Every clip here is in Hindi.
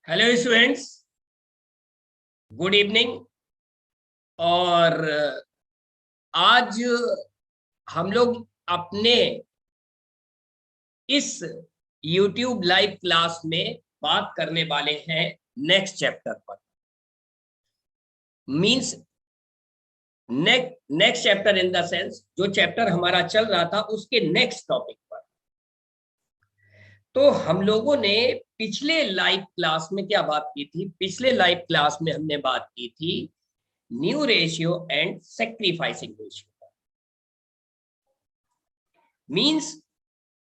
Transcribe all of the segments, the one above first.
Hello students, good evening. और आज हम लोग अपने इस YouTube लाइव क्लास में बात करने वाले हैं नेक्स्ट चैप्टर पर। Means next chapter in the sense जो चैप्टर हमारा चल रहा था उसके नेक्स्ट टॉपिक पर। तो हम लोगों ने पिछले लाइव क्लास में क्या बात की थी? पिछले लाइव क्लास में हमने बात की थी new ratio and sacrificing ratio. Means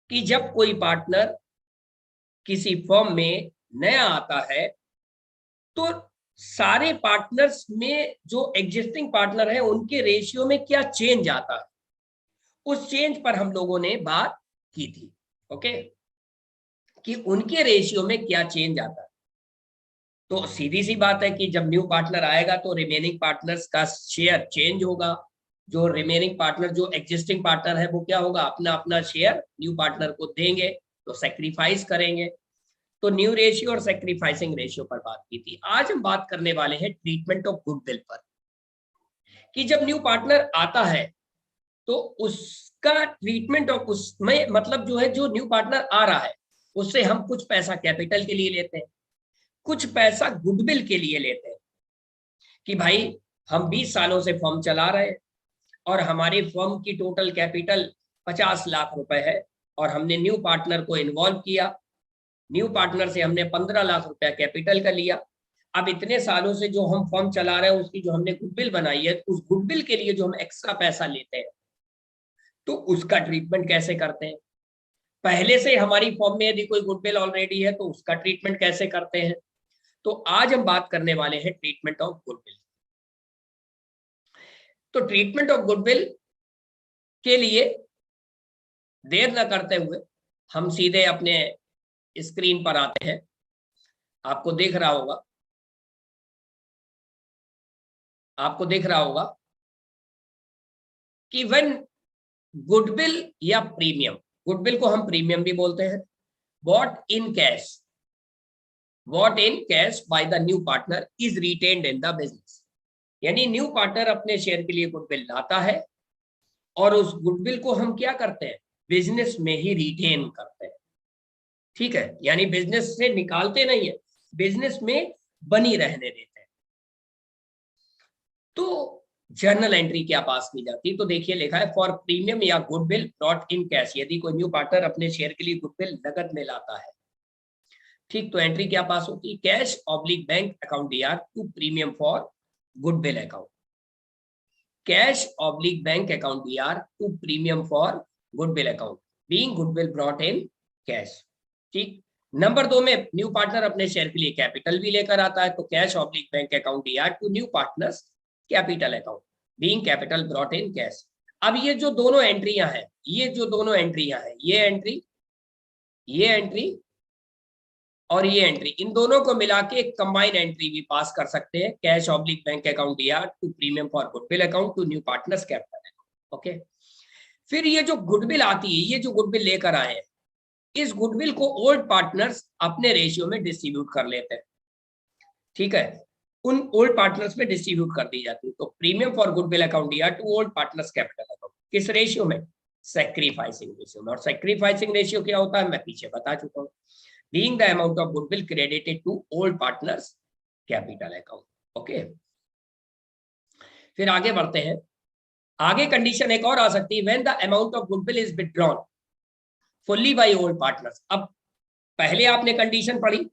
कि जब कोई पार्टनर किसी फर्म में नया आता है तो सारे पार्टनर्स में जो एग्जिस्टिंग पार्टनर है उनके रेशियो में क्या चेंज आता है, उस चेंज पर हम लोगों ने बात की थी। ओके, कि उनके रेशियो में क्या चेंज आता है। तो सीधी सी बात है कि जब न्यू पार्टनर आएगा तो रिमेनिंग पार्टनर्स का शेयर चेंज होगा। जो रिमेनिंग पार्टनर जो एग्जिस्टिंग पार्टनर है वो क्या होगा, अपना अपना शेयर न्यू पार्टनर को देंगे, तो सेक्रीफाइस करेंगे। तो न्यू रेशियो और सेक्रीफाइसिंग रेशियो पर बात की थी। आज हम बात करने वाले हैं ट्रीटमेंट ऑफ गुडविल पर, कि जब न्यू पार्टनर आता है तो उसका ट्रीटमेंट ऑफ उसमें मतलब जो है, जो न्यू पार्टनर आ रहा है उससे हम कुछ पैसा कैपिटल के लिए लेते हैं, कुछ पैसा गुडविल के लिए लेते हैं। कि भाई हम 20 सालों से फर्म चला रहे हैं और हमारी फर्म की टोटल कैपिटल 50 लाख रुपए है और हमने न्यू पार्टनर को इन्वॉल्व किया। न्यू पार्टनर से हमने 15 लाख रुपया कैपिटल का लिया। अब इतने सालों से जो हम फर्म चला रहे हैं उसकी जो हमने गुडविल बनाई है, उस गुडविल के लिए जो हम एक्स्ट्रा पैसा लेते हैं तो उसका ट्रीटमेंट कैसे करते हैं। पहले से हमारी फर्म में यदि कोई गुडविल ऑलरेडी है तो उसका ट्रीटमेंट कैसे करते हैं। तो आज हम बात करने वाले हैं ट्रीटमेंट ऑफ गुडविल। तो ट्रीटमेंट ऑफ गुडविल के लिए देर न करते हुए हम सीधे अपने स्क्रीन पर आते हैं। आपको दिख रहा होगा, आपको दिख रहा होगा कि व्हेन गुडविल या प्रीमियम, गुडविल को हम प्रीमियम भी बोलते हैं, bought in cash by the new partner is retained in the business. यानी न्यू पार्टनर अपने शेयर के लिए गुडविल लाता है और उस गुडविल को हम क्या करते हैं, बिजनेस में ही रिटेन करते हैं। ठीक है, यानी बिजनेस से निकालते नहीं है, बिजनेस में बनी रहने देते हैं। तो जर्नल एंट्री क्या पास की जाती, तो देखिए लिखा है फॉर प्रीमियम या गुडविल ब्रॉट इन कैश। यदि कोई न्यू पार्टनर अपने शेयर के लिए गुडविल नगद में लाता है, ठीक, तो एंट्री क्या पास होती है, cash oblique bank account DR to premium for goodwill account. Cash oblique bank account DR to premium for goodwill account being goodwill brought in cash. ठीक, नंबर 2 में न्यू पार्टनर अपने शेयर के लिए कैपिटल भी लेकर आता है, तो cash oblique bank account DR to new partners capital account being capital brought in cash. अब ये जो दोनों एंट्रियां हैं, ये जो दोनों एंट्रियां हैं, ये एंट्री और ये एंट्री, इन दोनों को मिला के एक कंबाइन एंट्री भी पास कर सकते हैं, cash oblique bank account DR to premium for goodwill account to new partners capital account. Okay, फिर ये जो गुडविल आती है, ये जो गुडविल लेकर आए हैं, इस गुडविल को ओल्ड पार्टनर्स अपने रेशियो में डिस्ट्रीब्यूट कर लेते हैं। ठीक है, उन ओल्ड पार्टनर्स में डिस्ट्रीब्यूट कर दी जाती है। तो premium for goodwill account DR to old partners' capital account, किस रेशियो में, सेक्रीफाइसिंग रेशियो में। और सेक्रीफाइसिंग रेशियो क्या होता है मैं पीछे बता चुका हूँ, being the amount of goodwill credited to old partners' capital account. Okay, फिर आगे बढ़ते हैं। आगे कंडीशन एक और आ सकती है, when the amount of goodwill is withdrawn fully bye old partners. अब पहले आपने कंडीशन पढ़ी,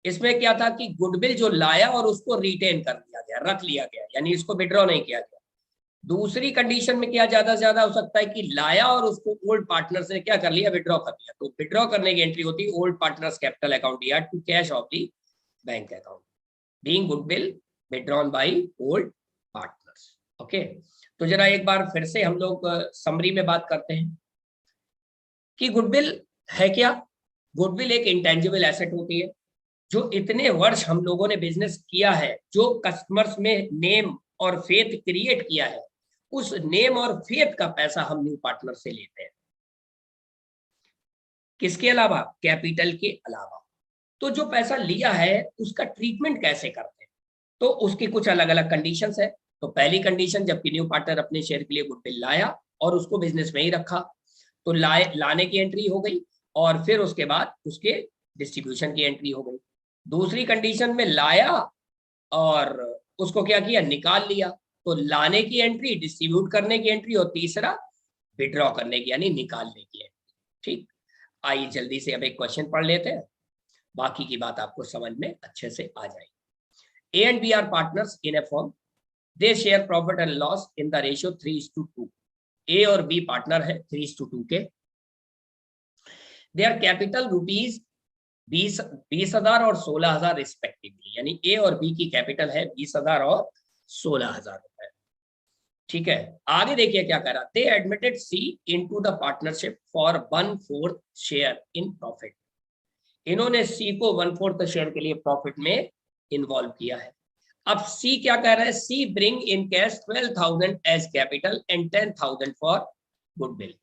इसमें क्या था कि गुडविल जो लाया और उसको रिटेन कर दिया गया, रख लिया गया, यानी इसको विड्रॉ नहीं किया गया। दूसरी कंडीशन में क्या ज्यादा से ज्यादा हो सकता है कि लाया और उसको ओल्ड पार्टनर्स ने क्या कर लिया, विड्रॉ कर लिया। तो विड्रॉ करने की एंट्री होती है old partners' capital account DR to cash of the bank account being goodwill withdrawn by old partners. Okay, तो जरा एक बार फिर से हम लोग समरी में बात करते हैं कि गुडविल है क्या। गुडविल एक इंटेंजिबल एसेट होती है जो इतने वर्ष हम लोगों ने बिजनेस किया है, जो कस्टमर्स में नेम और फेथ क्रिएट किया है, उस नेम और फेथ का पैसा हम न्यू पार्टनर से लेते हैं। किसके अलावा, कैपिटल के अलावा। तो जो पैसा लिया है उसका ट्रीटमेंट कैसे करते हैं, तो उसकी कुछ अलग अलग कंडीशंस है। तो पहली कंडीशन, जबकि न्यू पार्टनर अपने शेयर के लिए गुडविल लाया और उसको बिजनेस में ही रखा, तो लाने की एंट्री हो गई, और फिर उसके बाद उसके डिस्ट्रीब्यूशन की एंट्री हो गई। दूसरी कंडीशन में लाया और उसको क्या किया, निकाल लिया, तो लाने की एंट्री, डिस्ट्रीब्यूट करने की एंट्री, और तीसरा विड्रॉ करने की यानी निकालने की एंट्री। ठीक, आइए जल्दी से अब एक क्वेश्चन पढ़ लेते हैं, बाकी की बात आपको समझ में अच्छे से आ जाएगी। A and B are partners in a firm, they share profit and loss in the ratio 3:2। A और बी पार्टनर है 3:2 के। देयर कैपिटल रुपीज 20,000 और 16,000 रिस्पेक्टिवली, यानी ए और बी की कैपिटल है 20,000 और 16,000 रुपए। ठीक है, आगे देखिए क्या कह रहा, they admitted C into the partnership for 1/4 share in profit. इन्होंने सी को 1/4 शेयर के लिए प्रॉफिट में इन्वॉल्व किया है। अब सी क्या कह रहा है, C bring in cash 12,000 as capital and 10,000 for goodwill.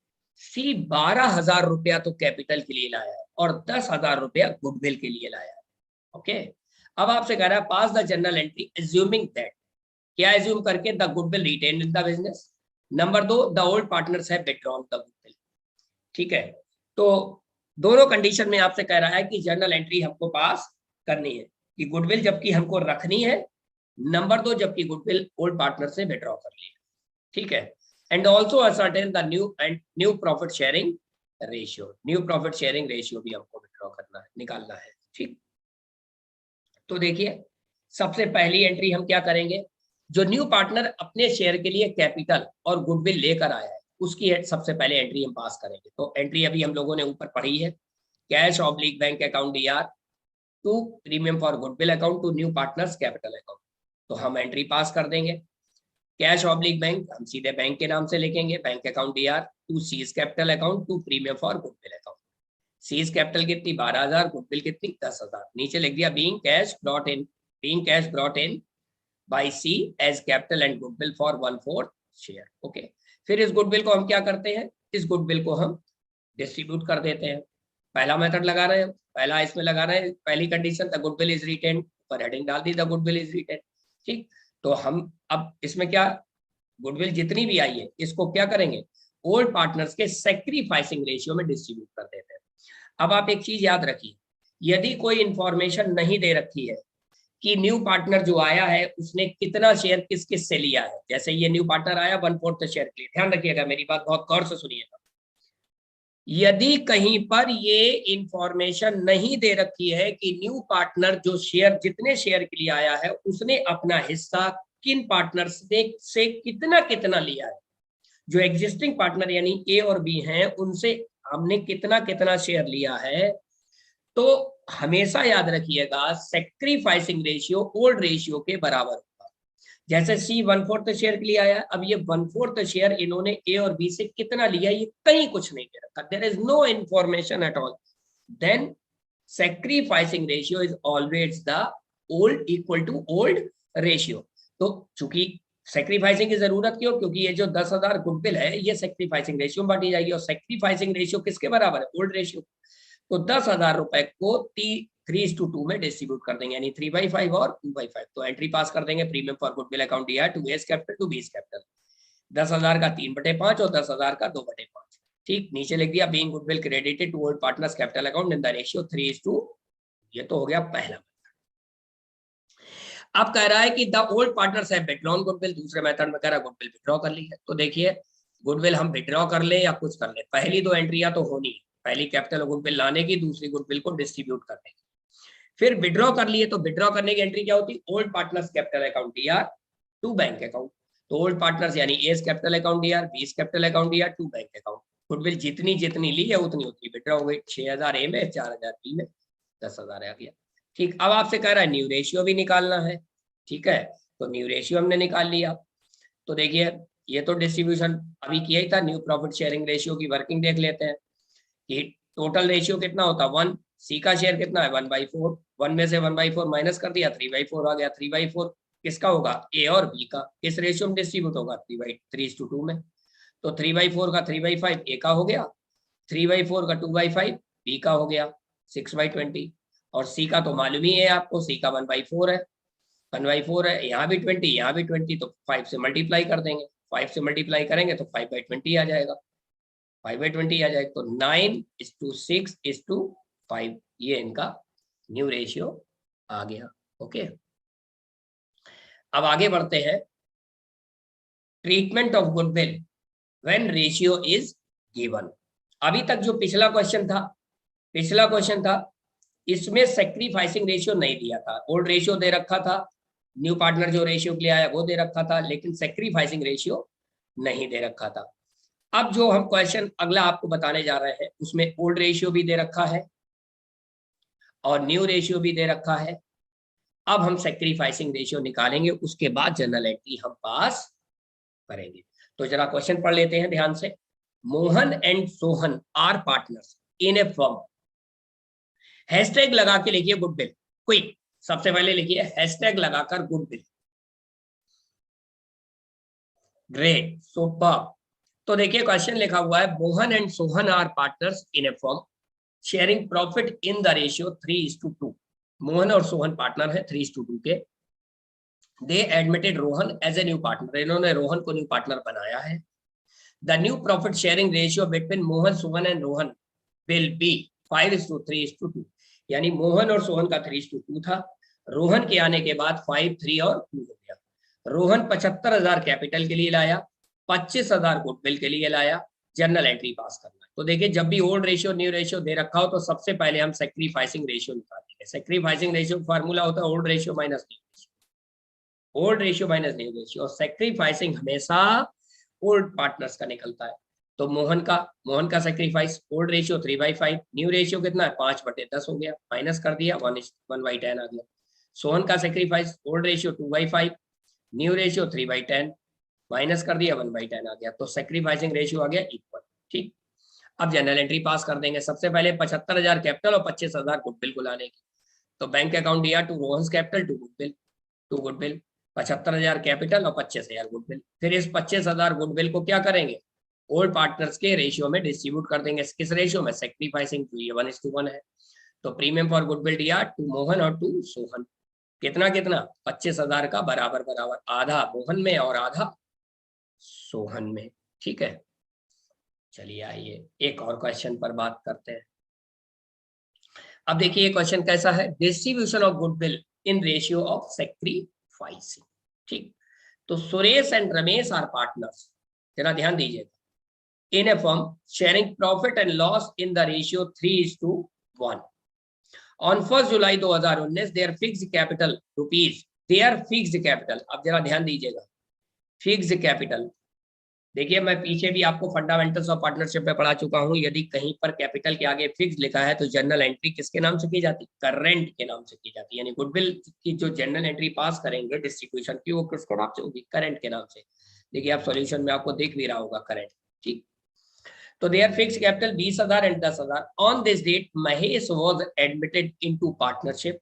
C 12,000 रुपया तो कैपिटल के लिए लाया है और 10,000 रुपया गुडविल के लिए लाया है। ओके, अब आपसे कह रहा है pass the general entry assuming that, क्या एज्यूम करके, the goodwill retained in the business. Number 2, the old partners have withdrawn the goodwill. ठीक है, तो दोनों कंडीशन में आपसे कह रहा है कि जर्नल एंट्री हमको पास करनी है कि गुडविल जबकि हमको रखनी है, नंबर 2 जबकि गुडविल ओल्ड पार्टनर से विड्रॉ कर लिया। ठीक है, and also ascertain the new profit sharing ratio, new profit sharing ratio भी हमको विड्रॉ करना है, निकालना है। ठीक, तो देखिए सबसे पहली एंट्री हम क्या करेंगे, जो न्यू पार्टनर अपने शेयर के लिए कैपिटल और गुडविल लेकर आया है उसकी सबसे पहले एंट्री हम पास करेंगे। तो एंट्री अभी हम लोगों ने ऊपर पढ़ी है, cash oblique bank account DR to premium for goodwill account to new partners capital account. तो हम एंट्री पास कर देंगे, कैश ऑब्लिक बैंक हम सीधे बैंक के नाम से लिखेंगे, bank account DR to C's capital account to premium for goodwill account. C's capital कितनी 12,000, गुडविल कितनी 10,000, नीचे लिख दिया being cash brought in by C as capital and goodwill for 1/4 share. Okay, फिर इस गुडविल को हम क्या करते हैं, इस गुडविल को हम डिस्ट्रीब्यूट कर देते हैं। पहला मेथड लगा रहे हैं, पहला इसमें लगा रहे हैं, पहली condition the goodwill is retain, पर हेडिंग डाल दी द गुडविल इज रिटेन। ठीक, तो हम अब इसमें क्या, गुडविल जितनी भी आई है इसको क्या करेंगे, ओल्ड पार्टनर्स के सैक्रिफाइसिंग रेशियो में डिस्ट्रीब्यूट कर देते हैं। अब आप एक चीज याद रखिए, यदि कोई इंफॉर्मेशन नहीं दे रखी है कि न्यू पार्टनर जो आया है उसने कितना शेयर किस किस से लिया है, जैसे ये न्यू पार्टनर आया 1/4 शेयर के लिए, ध्यान रखिएगा मेरी बात बहुत गौर से सुनिएगा, यदि कहीं पर ये इंफॉर्मेशन नहीं दे रखी है कि न्यू पार्टनर जो शेयर जितने शेयर के लिए आया है उसने अपना हिस्सा किन पार्टनर्स से कितना कितना लिया है, जो एग्जिस्टिंग पार्टनर यानी ए और बी हैं उनसे हमने कितना कितना शेयर लिया है, तो हमेशा याद रखिएगा सैक्रिफाइसिंग रेशियो ओल्ड रेशियो के बराबर होगा। जैसे सी 1/4 शेयर के लिए आया, अब ये 1/4 शेयर इन्होंने ए और बी से कितना लिया ये कहीं कुछ नहीं दे रखा, there is no information at all, then sacrificing ratio is always the old equal to old ratio. तो चूंकि सैक्रिफाइसिंग की जरूरत क्यों, क्योंकि ये जो 10,000 गुडविल है ये सैक्रिफाइसिंग रेशियो में बांटी जाएगी, और सैक्रिफाइसिंग रेशियो किसके बराबर है, ओल्ड रेशियो। तो 10,000 रुपए को 3:2 में डिस्ट्रीब्यूट कर देंगे, यानी 3/5 और 2/5। तो एंट्री पास कर देंगे, premium for goodwill account DR to A's capital to B's capital, 10,000 का 3/5 और 10,000 का 2/5। ठीक, नीचे लिख दिया being goodwill credited to old partners' capital account in the ratio 3:2। ये तो हो गया पहला। अब कह रहा है कि the old partners have withdrawn goodwill, दूसरे मेथड में कह रहा है गुडविल विथड्रॉ कर ली है। तो देखिए गुडविल हम विथड्रॉ कर ले या कुछ कर ले, पहली दो एंट्रियां तो होनी है, पहली कैपिटल गुडविल लाने की, दूसरी गुडविल को डिस्ट्रीब्यूट करने की। फिर विड्रॉ कर लिए, तो विड्रॉ करने की एंट्री क्या होती, old partners' capital account DR to bank account. तो ओल्ड पार्टनर्स यानी A's capital account DR, B's capital account DR to bank account. Goodwill जितनी जितनी ली है उतनी उतनी विड्रॉ हो गई, 6,000 ए में, 4,000 बी में, 10,000 आ गया। ठीक, अब आपसे कह रहा है न्यू रेशियो भी निकालना है। ठीक है, तो न्यू रेशियो हमने निकाल लिया। तो देखिए ये तो डिस्ट्रीब्यूशन अभी किया ही था, न्यू प्रॉफिट शेयरिंग रेशियो की वर्किंग देख लेते हैं कि टोटल रेशियो कितना होता है 1, सी का शेयर कितना है 1/4, 1 में से 1/4 माइनस कर दिया 3/4 आ गया, 3/4 किसका होगा, ए और बी का, किस रेशियो में डिस्ट्रीब्यूट होगा 3:2 में। तो 3/4 का 3/5 ए का हो गया, 3/4 का 2/5 बी का हो गया, 6/20। और सी का तो मालूम ही है आपको, सी का 1/4 है, 1/4 है, यहाँ भी 20, यहाँ भी 20, तो 5 से मल्टीप्लाई कर देंगे, 5 से मल्टीप्लाई करेंगे तो 5/20 आ जाएगा, 5/20 आ जाएगा। तो 9:6:5 ये इनका न्यू रेशियो आ गया। ओके, अब आगे बढ़ते हैं। Treatment of goodwill when ratio is given. अभी तक जो पिछला क्वेश्चन था इसमें सेक्रीफाइसिंग रेशियो नहीं दिया था, ओल्ड रेशियो दे रखा था, न्यू पार्टनर जो रेशियो के लिए आया वो दे रखा था, लेकिन सेक्रीफाइसिंग रेशियो नहीं दे रखा था। अब जो हम क्वेश्चन अगला आपको बताने जा रहे हैं उसमें ओल्ड रेशियो भी दे रखा है और न्यू रेशियो भी दे रखा है। अब हम सेक्रीफाइसिंग रेशियो निकालेंगे, उसके बाद जनरल एंट्री हम पास करेंगे। तो जरा क्वेश्चन पढ़ लेते हैं ध्यान से। Mohan and Sohan are partners in a firm. Hashtag लगा के लिखिए गुडविल, क्विक, सबसे पहले लिखिए हैशटैग लगाकर गुडविल। Great, super. तो देखिए क्वेश्चन लिखा हुआ है, Mohan and Sohan are partners in a firm sharing profit in the ratio 3:2। Mohan और सोहन पार्टनर है 3:2 के। They admitted Rohan as a new partner, इन्होंने रोहन को न्यू पार्टनर बनाया है। The new profit sharing ratio between Mohan, Sohan and Rohan will be 5:3:2। यानी मोहन और सोहन का 3:2 था, रोहन के आने के बाद 5, 3 और 2 हो गया। रोहन 75,000 कैपिटल के लिए लाया, 25,000 गुडविल के लिए लाया। जनरल एंट्री पास करना है। तो देखिए जब भी ओल्ड रेशियो न्यू रेशियो दे रखा हो तो सबसे पहले हम सेक्रीफाइसिंग रेशियो निकालेंगे। सेक्रीफाइसिंग रेशियो फार्मूला होता है old ratio minus new ratio, old ratio minus new ratio. और सेक्रीफाइसिंग हमेशा ओल्ड पार्टनर्स का निकलता है। तो मोहन का sacrifice old ratio 3/5, new ratio कितना है 5/10 हो गया, माइनस कर दिया 1/10 आ गया। सोहन का sacrifice old ratio 2/5, new ratio 3/10, minus कर दिया 1/10 आ गया। तो सेक्रीफाइसिंग रेशियो आ गया इक्वल। ठीक, अब जनरल एंट्री पास कर देंगे। सबसे पहले 75,000 कैपिटल और 25,000 गुडविल को लाने की। तो बैंक अकाउंट दिया to Rohan's capital to goodwill 75,000 capital और 25,000 गुडविल। फिर इस 25,000 गुडविल को क्या करेंगे, ओल्ड पार्टनर्स के रेशियो में डिस्ट्रीब्यूट कर देंगे। किस रेशियो में, सेक्रीफाइसिंग टू, ये 1:1 है। तो प्रीमियम फॉर गुडविल दिया टू मोहन और टू सोहन, कितना 25,000 का बराबर बराबर, आधा मोहन में और आधा सोहन में। ठीक है, चलिए आइए एक और क्वेश्चन पर बात करते हैं। अब देखिए क्वेश्चन कैसा है, distribution of goodwill in ratio of sacrificing. ठीक, तो Suresh and Ramesh are partners, जरा ध्यान दीजिएगा, in a firm sharing profit and loss in the ratio 3:1। On 1 July 2019 their fixed capital rupees, their fixed capital, अब जरा ध्यान दीजिएगा, फिक्स्ड कैपिटल। देखिए मैं पीछे भी आपको फंडामेंटल्स ऑफ पार्टनरशिप में पढ़ा चुका हूं, यदि कहीं पर कैपिटल के आगे फिक्स लिखा है तो जनरल एंट्री किसके नाम से की जाती, करंट के नाम से की जाती है। यानी गुडविल की जो जनरल एंट्री पास करेंगे डिस्ट्रीब्यूशन की, वो किसके नाम से होगी, करंट के नाम से। देखिए आप सॉल्यूशन में आपको दिख भी रहा होगा करंट। ठीक, तो there fix capital 20,000 and 10,000। On this date Mahesh was admitted into partnership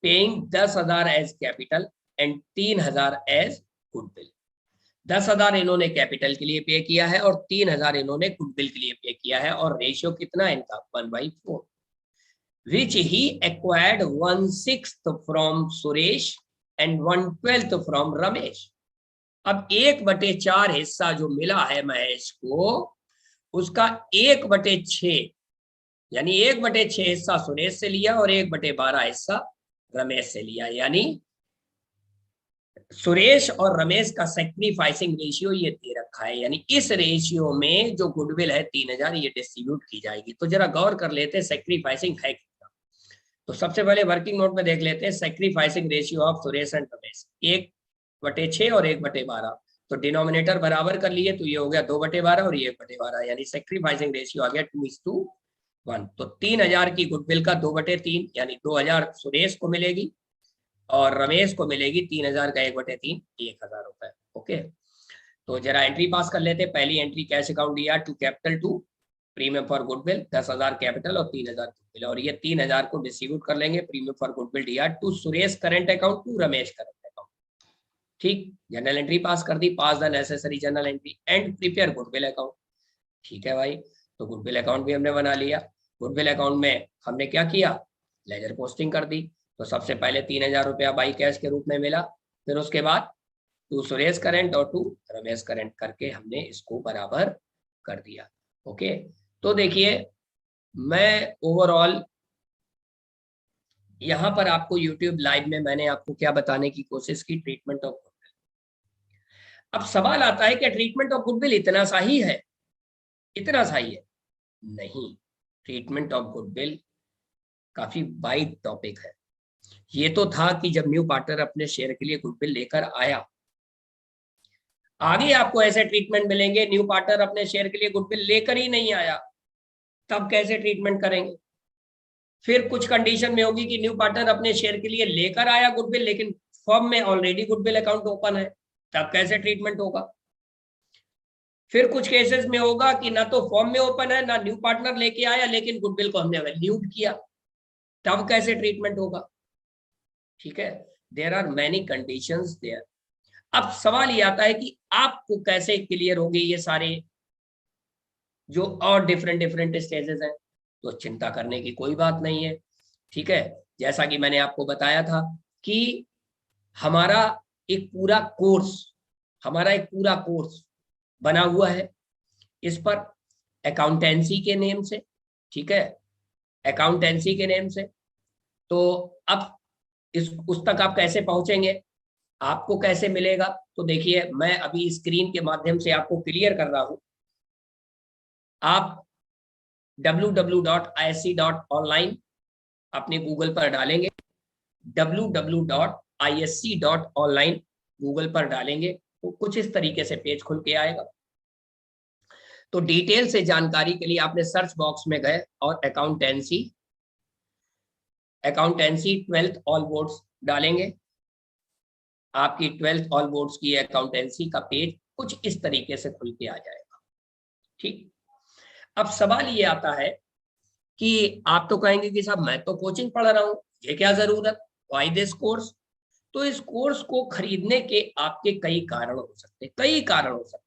paying 10,000 as capital and 3,000 as goodwill. 10,000 इन्होंने कैपिटल के लिए पे किया है और 3,000 इन्होंने गुडविल के लिए पे किया है, और रेशियो कितना है इनका 1/4, which he acquired 1/6 from Suresh and 1/12 from Ramesh. अब 1/4 हिस्सा जो मिला है महेश को, उसका 1/6 यानी 1/6 हिस्सा सुरेश से लिया और 1/12 हिस्सा रमेश से लिया। यानी सुरेश और रमेश का सेक्रीफाइसिंग रेशियो ये दे रखा है, यानी इस रेशियो में जो गुडविल है 3,000 ये डिस्ट्रीब्यूट की जाएगी। तो जरा गौर कर लेते हैं सेक्रीफाइसिंग है कितना। तो सबसे पहले वर्किंग नोट में देख लेते हैं sacrificing ratio of Suresh and Ramesh, 1/6 और 1/12। तो डिनोमिनेटर बराबर कर लिए तो ये हो गया 2/12 और ये 1/12, यानी सेक्रीफाइसिंग रेशियो आ गया 2:1। तो 3,000 की गुडविल का 2/3 यानी 2,000 सुरेश को मिलेगी और रमेश को मिलेगी 3,000 का 1/3, 1,000 रुपए। ओके, तो जरा एंट्री पास कर लेते हैं। पहली एंट्री कैश अकाउंट दिया to capital to premium for goodwill 10,000 capital और 3,000 गुडविल, और ये 3,000 को डिस्ट्रीब्यूट कर लेंगे। प्रीमियम फॉर गुडविल दिया to Suresh current account to Ramesh current account. ठीक, जनरल एंट्री पास कर दी, pass the necessary general entry and prepare goodwill account. ठीक है भाई, तो गुडविल अकाउंट भी हमने बना लिया। गुडविल अकाउंट में हमने क्या किया, लेजर पोस्टिंग कर दी। तो सबसे पहले 3000 रुपया बाई कैश के रूप में मिला, फिर उसके बाद टू सुरेश करंट और टू रमेश करंट करके हमने इसको बराबर कर दिया। ओके, तो देखिए मैं ओवरऑल यहां पर आपको यूट्यूब लाइव में मैंने आपको क्या बताने की कोशिश की, ट्रीटमेंट ऑफ गुडविल। अब सवाल आता है कि ट्रीटमेंट ऑफ गुडविल इतना सा ही है, इतना सा ही है? नहीं, ट्रीटमेंट ऑफ गुडविल काफी वाइड टॉपिक है। ये तो था कि जब न्यू पार्टनर अपने शेयर के लिए गुडविल लेकर आया, आगे आपको ऐसे ट्रीटमेंट मिलेंगे न्यू पार्टनर अपने शेयर के लिए गुडविल लेकर ही नहीं आया, तब कैसे ट्रीटमेंट करेंगे? फिर कुछ कंडीशन में होगी कि न्यू पार्टनर अपने शेयर के लिए लेकर आया गुडविल, लेकिन फर्म में ऑलरेडी गुडविल अकाउंट ओपन है, तब कैसे ट्रीटमेंट होगा? फिर कुछ केसेस में होगा कि ना तो फर्म में ओपन है, ना न्यू पार्टनर लेके आया, लेकिन गुडविल को हमने वैल्यूड किया, तब कैसे ट्रीटमेंट होगा? ठीक है, there are many conditions there. अब सवाल ये आता है कि आपको कैसे क्लियर होगी ये सारे जो और डिफरेंट डिफरेंट स्टेजेस हैं। तो चिंता करने की कोई बात नहीं है, ठीक है। जैसा कि मैंने आपको बताया था कि हमारा एक पूरा कोर्स बना हुआ है इस पर, अकाउंटेंसी के नेम से, ठीक है, अकाउंटेंसी के नेम से। तो अब उस तक आप कैसे पहुंचेंगे, आपको कैसे मिलेगा? तो देखिए मैं अभी स्क्रीन के माध्यम से आपको क्लियर कर रहा हूं। आप www.isc.online अपने गूगल पर डालेंगे, www.isc.online गूगल पर डालेंगे तो कुछ इस तरीके से पेज खुल के आएगा। तो डिटेल से जानकारी के लिए आपने सर्च बॉक्स में गए और अकाउंटेंसी 12th ऑल बोर्ड्स डालेंगे, आपकी 12th ऑल बोर्ड्स की अकाउंटेंसी का पेज कुछ इस तरीके से खुल के आ जाएगा। ठीक, अब सवाल ये आता है कि आप तो कहेंगे कि साहब मैं तो कोचिंग पढ़ रहा हूं, ये क्या जरूरत, व्हाई दिस कोर्स? तो इस कोर्स को खरीदने के आपके कई कारण हो सकते हैं, कई कारण हो सकते हैं।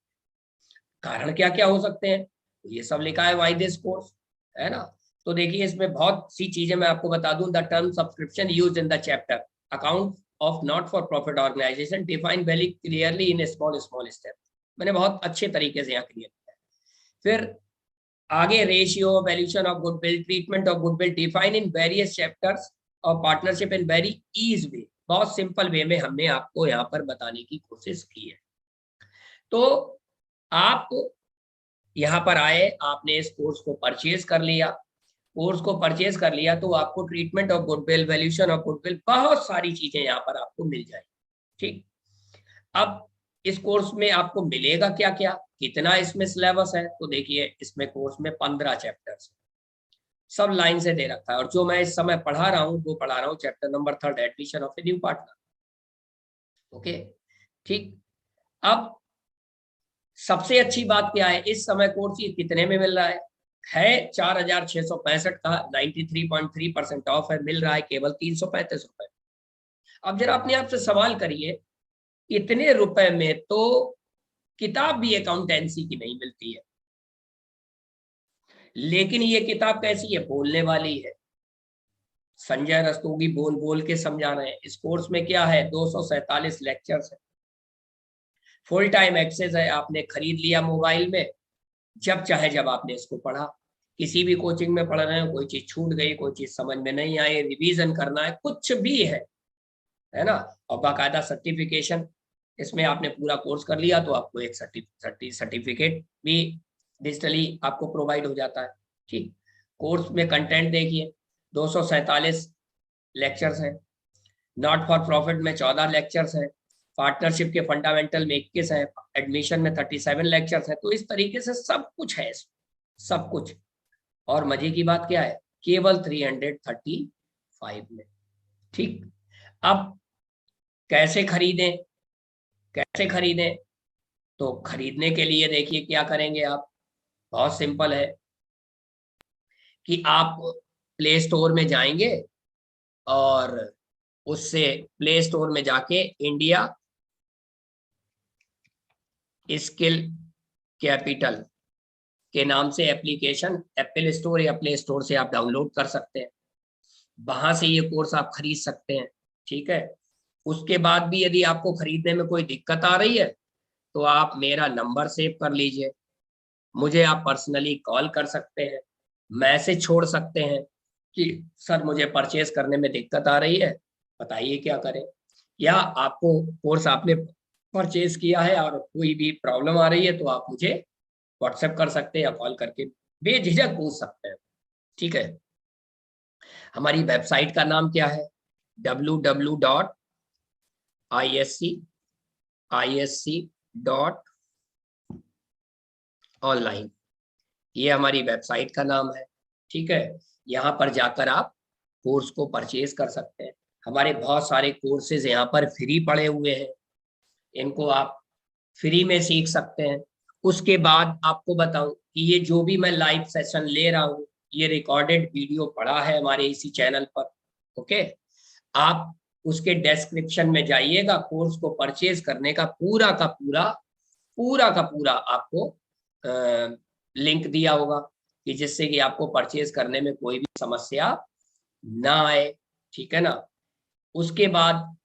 कारण क्या क्या हो सकते हैं, तो ये सब लिखा है व्हाई दिस कोर्स, है ना। तो देखिए इसमें बहुत सी चीजें मैं आपको बता दूं। The term subscription used in the chapter account of not for profit organisation define very clearly in small step. मैंने बहुत अच्छे तरीके से यहाँ क्लियर किया है। फिर आगे ratio, valuation of goodwill, treatment of goodwill define in various chapters और पार्टनरशिप इन वेरी ईज वे, बहुत सिंपल वे में हमने आपको यहाँ पर बताने की कोशिश की है। तो आप यहाँ पर आए, आपने इस कोर्स को परचेज कर लिया, तो आपको treatment of goodwill, valuation of goodwill, बहुत सारी चीजें यहाँ पर आपको मिल जाएगी। ठीक, अब इस कोर्स में आपको मिलेगा क्या क्या, कितना इसमें सिलेबस है? तो देखिए इसमें कोर्स में 15 चैप्टर्स सब लाइन से दे रखा है, और जो मैं इस समय पढ़ा रहा हूँ वो पढ़ा रहा हूँ chapter number 3, admission of A new partner. Okay, ठीक। अब सबसे अच्छी बात क्या है, इस समय कोर्स ये कितने में मिल रहा है 4665 का, 93.3% ऑफ है, मिल रहा है केवल 335 रुपए। अब जरा अपने आप से सवाल करिए, इतने रुपए में तो किताब भी अकाउंटेंसी की नहीं मिलती है, लेकिन ये किताब कैसी है, बोलने वाली है। संजय रस्तोगी बोल बोल के समझा रहे हैं। इस कोर्स में क्या है, 247 लेक्चर्स है, फुल टाइम एक्सेस है, आपने खरीद लिया मोबाइल में, जब चाहे जब आपने इसको पढ़ा। किसी भी कोचिंग में पढ़ रहे हो, कोई चीज छूट गई, कोई चीज समझ में नहीं आई, रिवीजन करना है, कुछ भी है ना। और बाकायदा सर्टिफिकेशन, इसमें आपने पूरा कोर्स कर लिया तो आपको एक सर्टिफिकेट भी डिजिटली आपको प्रोवाइड हो जाता है। ठीक, कोर्स में कंटेंट देखिए, 247 लेक्चर्स हैं, नॉट फॉर प्रॉफिट में 14 लेक्चर्स हैं, पार्टनरशिप के फंडामेंटल में 21 है, एडमिशन में 37 लेक्चर्स हैं। तो इस तरीके से सब कुछ है, सब कुछ। और मजे की बात क्या है, केवल 335 में। ठीक, अब कैसे खरीदें? तो खरीदने के लिए देखिए क्या करेंगे आप, बहुत सिंपल है कि आप प्ले स्टोर में जाएंगे और उससे प्ले स्टोर में जाके इंडिया स्किल कैपिटल के नाम से एप्लीकेशन एप्पल स्टोर या प्ले स्टोर से आप डाउनलोड कर सकते हैं। वहां से ये कोर्स आप खरीद सकते हैं। ठीक है, उसके बाद भी यदि आपको खरीदने में कोई दिक्कत आ रही है तो आप मेरा नंबर सेव कर लीजिए, मुझे आप पर्सनली कॉल कर सकते हैं, मैसेज छोड़ सकते हैं कि सर मुझे परचेज करने में दिक्कत आ रही है, बताइए क्या करें। या आपको कोर्स आपने परचेज किया है और कोई भी प्रॉब्लम आ रही है तो आप मुझे व्हाट्सएप कर सकते हैं या कॉल करके बेझिझक पूछ सकते हैं। ठीक है, हमारी वेबसाइट का नाम क्या है, www.isc.online, ये हमारी वेबसाइट का नाम है। ठीक है, यहाँ पर जाकर आप कोर्स को परचेज कर सकते हैं। हमारे बहुत सारे कोर्सेज यहाँ पर फ्री पड़े हुए हैं, इनको आप फ्री में सीख सकते हैं। उसके बाद आपको बताऊं कि ये जो भी मैं लाइव सेशन ले रहा हूँ ये रिकॉर्डेड वीडियो पड़ा है हमारे इसी चैनल पर। ओके, आप उसके डिस्क्रिप्शन में जाइएगा, कोर्स को परचेज करने का पूरा आपको लिंक दिया होगा कि जिससे कि आपको परचेज करने में कोई भी समस्या ना आए। ठीक है ना। उसके बाद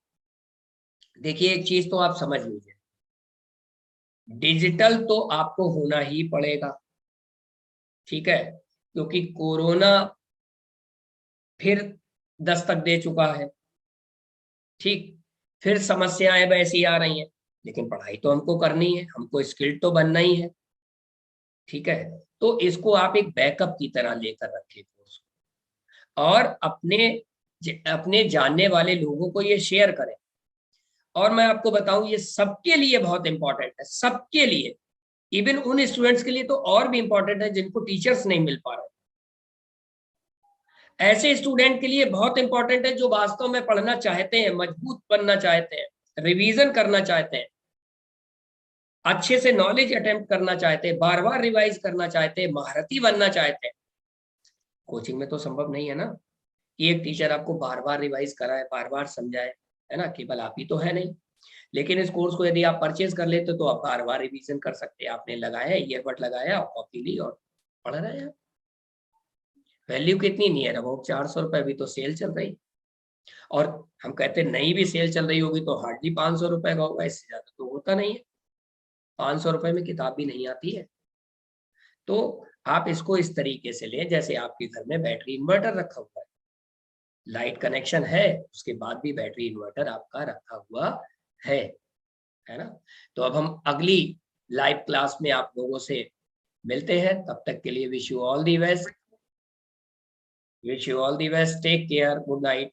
देखिए एक चीज तो आप समझ लीजिए, डिजिटल तो आपको होना ही पड़ेगा। ठीक है, क्योंकि कोरोना फिर दस्तक दे चुका है। ठीक, फिर समस्याएं वैसी आ रही हैं, लेकिन पढ़ाई तो हमको करनी है, हमको स्किल्ड तो बनना ही है। ठीक है, तो इसको आप एक बैकअप की तरह लेकर रखें कोर्स, और अपने जानने वाले लोगों को ये शेयर करें। और मैं आपको बताऊं ये सबके लिए बहुत इंपॉर्टेंट है, सबके लिए, इवन उन स्टूडेंट्स के लिए तो और भी इंपॉर्टेंट है जिनको टीचर्स नहीं मिल पा रहे। ऐसे स्टूडेंट के लिए बहुत इंपॉर्टेंट है जो वास्तव में पढ़ना चाहते हैं, मजबूत बनना चाहते हैं, रिवीजन करना चाहते हैं, अच्छे से नॉलेज अटेम्प्ट करना चाहते हैं, बार बार रिवाइज करना चाहते हैं, महारथी बनना चाहते हैं। कोचिंग में तो संभव नहीं है ना कि एक टीचर आपको बार बार रिवाइज कराए, बार बार समझाए, है ना, केवल आप ही तो है नहीं। लेकिन इस कोर्स को यदि आप परचेज कर लेते तो आप बार बार रिवीजन कर सकते हैं। आपने लगाया, ईयरबड लगाया, कॉपी ली और पढ़ रहे हैं। वैल्यू कितनी नहीं है, अबाउट 400 रुपए, अभी तो सेल चल रही, और हम कहते हैं नई भी सेल चल रही होगी तो हार्डली 500 रुपए का होगा, इससे ज्यादा तो होता नहीं है। 500 रुपए में किताब भी नहीं आती है। तो आप इसको इस तरीके से लें जैसे आपके घर में बैटरी इन्वर्टर रखा हुआ है, लाइट कनेक्शन है, उसके बाद भी बैटरी इन्वर्टर आपका रखा हुआ है ना। तो अब हम अगली लाइव क्लास में आप लोगों से मिलते हैं, तब तक के लिए wish you all the best, take care, good night.